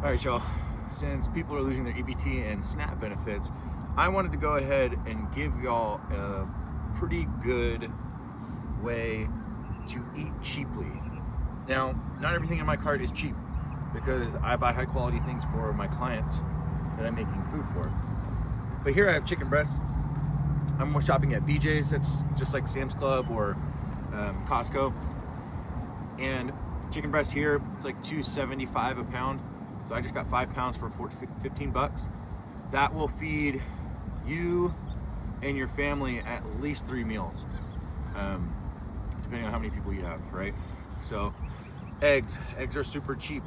All right, y'all, since people are losing their EBT and SNAP benefits, I wanted to go ahead and give y'all a pretty good way to eat cheaply. Now, not everything in my cart is cheap because I buy high quality things for my clients that I'm making food for. But here I have chicken breasts. I'm shopping at BJ's, that's just like Sam's Club or Costco. And chicken breast here, it's like $2.75 a pound. So I just got 5 pounds for 15 bucks. That will feed you and your family at least 3 meals, depending on how many people you have, right? So eggs are super cheap.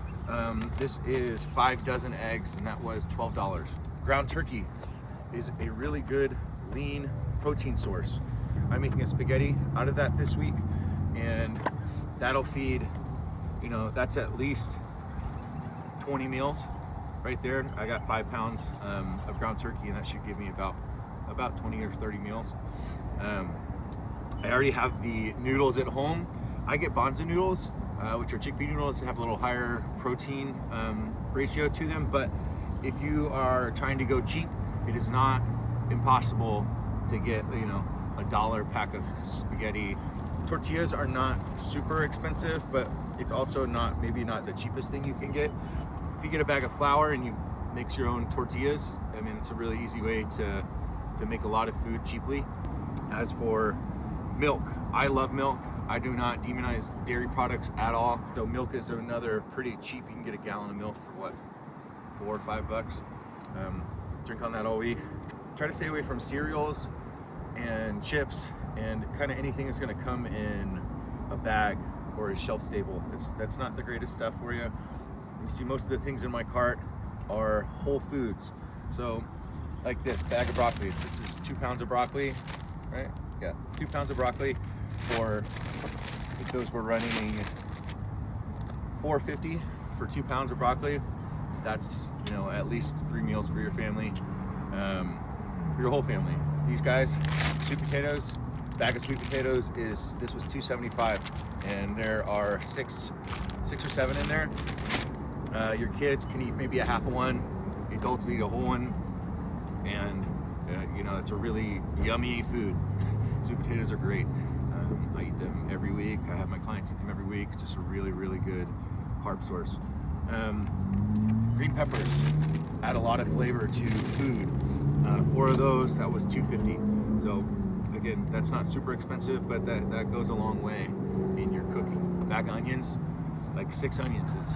This is 5 dozen eggs and that was $12. Ground turkey is a really good lean protein source. I'm making a spaghetti out of that this week, and that'll feed, that's at least 20 meals right there. I got 5 pounds of ground turkey, and that should give me about 20 or 30 meals. I already have the noodles at home. I get bonza noodles, which are chickpea noodles that have a little higher protein ratio to them, but if you are trying to go cheap, it is not impossible to get $1 pack of spaghetti. Tortillas are not super expensive, but it's also maybe not the cheapest thing you can get. If you get a bag of flour and you mix your own tortillas, I mean, it's a really easy way to make a lot of food cheaply. As for milk, I love milk. I do not demonize dairy products at all. So milk is another pretty cheap. You can get a gallon of milk for what, $4 or $5. Drink on that all week. Try to stay away from cereals and chips and kind of anything that's going to come in a bag or is shelf stable. That's not the greatest stuff for you. You see, most of the things in my cart are whole foods. So like this bag of broccoli, this is 2 pounds of broccoli, right? Yeah, 2 pounds of broccoli for, I think those were running $4.50 for 2 pounds of broccoli. That's, at least 3 meals for your family, for your whole family. These guys, sweet potatoes, bag of sweet potatoes this was $2.75, and there are six or 7 in there. Your kids can eat maybe a half of one, adults eat a whole one, and it's a really yummy food. Sweet potatoes are great. I eat them every week. I have my clients eat them every week. It's just a really, really good carb source. Green peppers add a lot of flavor to food. 4 of those, that was $2.50. So again, that's not super expensive, but that goes a long way in your cooking. A bag of onions, like 6 onions, it's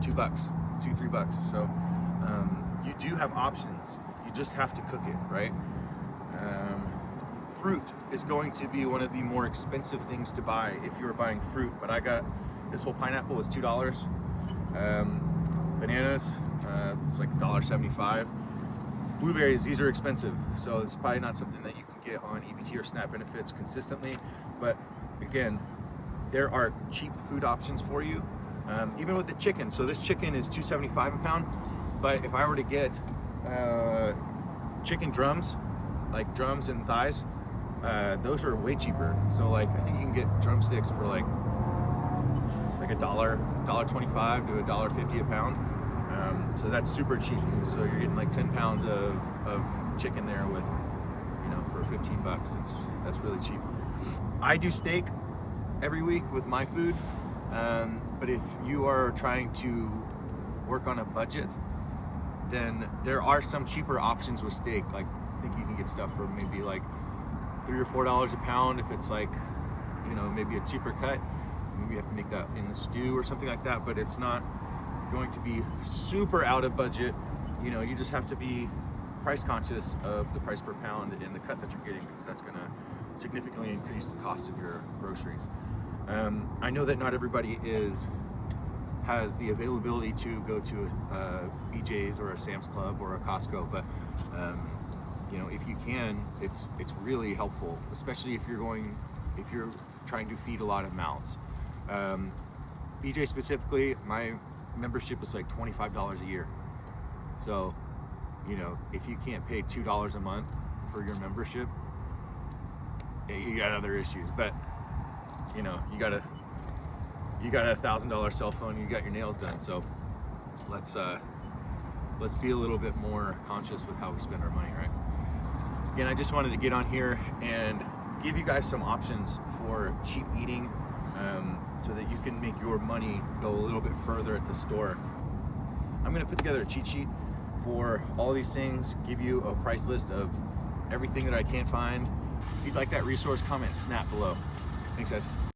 $2, $3. So you do have options. You just have to cook it, right? Fruit is going to be one of the more expensive things to buy if you were buying fruit, but I got this whole pineapple was $2. Bananas, it's like $1.75. Blueberries, these are expensive, so it's probably not something that you can get on EBT or SNAP benefits consistently, but again, there are cheap food options for you. Even with the chicken, so this chicken is $2.75 a pound, but if I were to get chicken drums, like drums and thighs, those are way cheaper. So like I think you can get drumsticks for like $1, $1.25 to $1.50 a pound. So that's super cheap. So you're getting like 10 pounds of chicken there with, for 15 bucks. That's really cheap. I do steak every week with my food, but if you are trying to work on a budget, then there are some cheaper options with steak. Like I think you can get stuff for maybe like $3 or $4 a pound if it's like, maybe a cheaper cut. Maybe you have to make that in the stew or something like that, but it's not going to be super out of budget. You just have to be price conscious of the price per pound and the cut that you're getting, because that's going to significantly increase the cost of your groceries. I know that not everybody has the availability to go to a BJ's or a Sam's Club or a Costco, but if you can, it's really helpful, especially if you're trying to feed a lot of mouths. BJ specifically, my membership is like $25 a year. So, if you can't pay $2 a month for your membership, you got other issues. But you got a $1,000 cell phone, you got your nails done. So let's be a little bit more conscious with how we spend our money, right? Again, I just wanted to get on here and give you guys some options for cheap eating, so that you can make your money go a little bit further at the store. I'm gonna put together a cheat sheet for all these things, give you a price list of everything that I can find. If you'd like that resource, comment SNAP below. Thanks, guys.